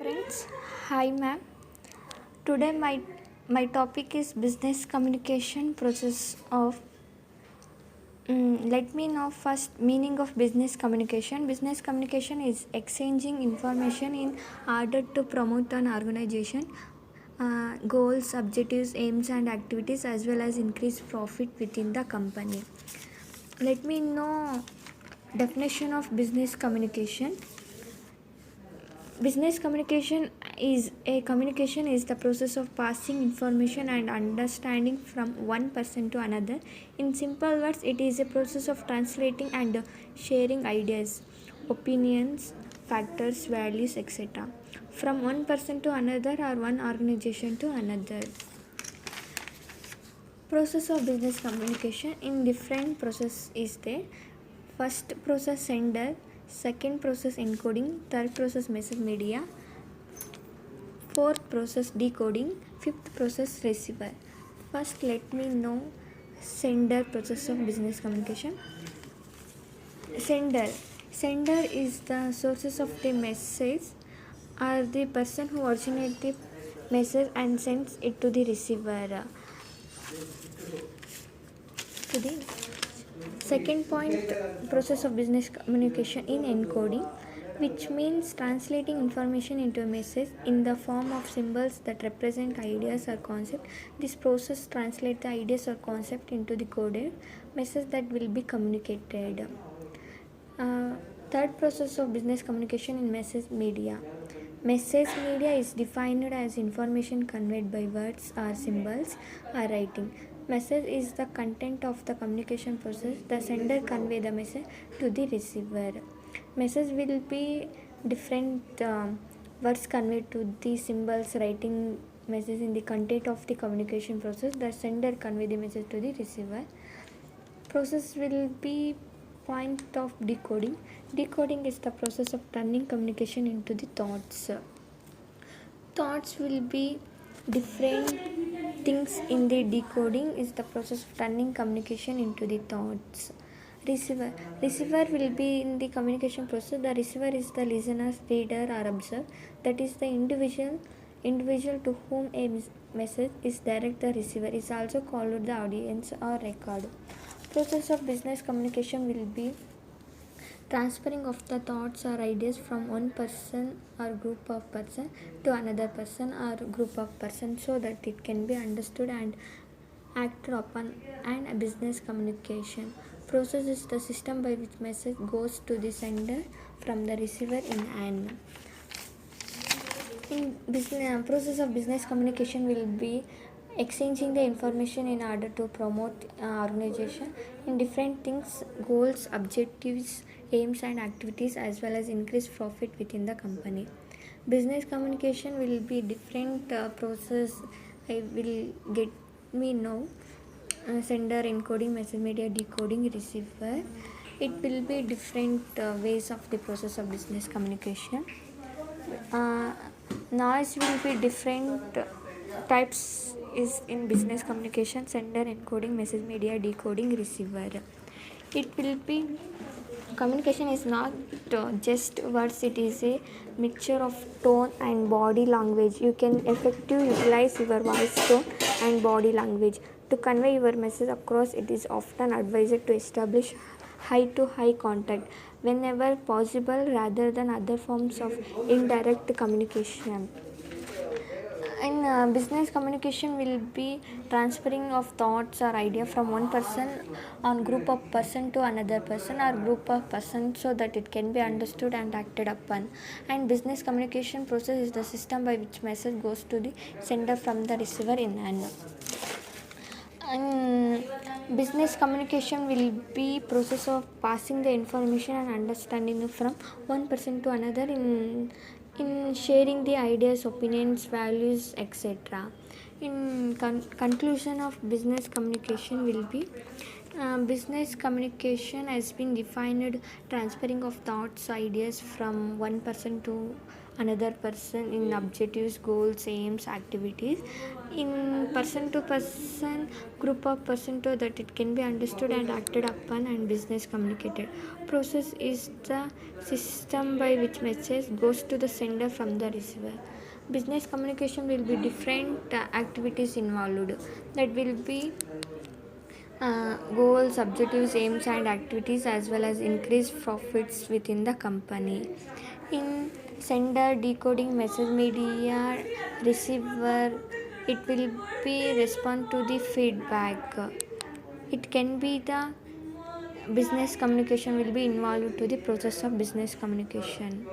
Friends, hi ma'am. Today my topic is business communication process of. Let me know first meaning of business communication. Business communication is exchanging information in order to promote an organization goals, objectives, aims, and activities as well as increase profit within the company. Let me know definition of business communication. Business communication is the process of passing information and understanding from one person to another. In simple words, it is a process of translating and sharing ideas, opinions, factors, values, etc. from one person to another or one organization to another. Process of business communication in different process is there. First process sender, second process encoding, third process message media, fourth process decoding, fifth process receiver. First let me know sender process of business communication. Sender is the sources of the message or the person who originates the message and sends it to the receiver. To the second point, process of business communication in encoding, which means translating information into a message in the form of symbols that represent ideas or concepts. This process translates the ideas or concept into the coded message that will be communicated. Uh, Third process of business communication in message media. Message media is defined as information conveyed by words or symbols or writing. Message is the content of the communication process. The sender convey the message to the receiver. Message will be different words conveyed to the symbols writing message in the content of the communication process. The sender convey the message to the receiver. Process will be point of decoding. Decoding is the process of turning communication into the thoughts. Thoughts will be different things in the decoding is the process of turning communication into the thoughts. Receiver will be in the communication process. The receiver is the listener, reader, or observer. That is the individual to whom a message is direct. The receiver is also called the audience or record. Process of business communication will be transferring of the thoughts or ideas from one person or group of person to another person or group of person so that it can be understood and acted upon. And a business communication process is the system by which message goes to the sender from the receiver in business process of business communication will be exchanging the information in order to promote organization in different things, goals, objectives, aims, and activities as well as increase profit within the company. Business communication will be different process. I will get me know sender, encoding, message media, decoding, receiver. It will be different ways of the process of business communication. uh, Noise will be different types is in business communication: sender, encoding, message media, decoding, receiver. It will be communication is not just words, it is a mixture of tone and body language. You can effectively utilize your voice tone and body language to convey your message across. It is often advised to establish high to high contact whenever possible rather than other forms of indirect communication. In business communication will be transferring of thoughts or idea from one person on group of person to another person or group of person so that it can be understood and acted upon. And business communication process is the system by which message goes to the sender from the receiver in hand. And business communication will be process of passing the information and understanding from one person to another in sharing the ideas, opinions, values, etc. In conclusion of business communication will be business communication has been defined transferring of thoughts, ideas from one person to another person in objectives, goals, aims, activities. In person to person, group of person to that it can be understood and acted upon and business communicated. Process is the system by which message goes to the sender from the receiver. Business communication will be different activities involved. That will be goals, objectives, aims, and activities, as well as increased profits within the company. In sender, decoding message, media, receiver, it will be respond to the feedback. It can be the business communication will be involved to the process of business communication.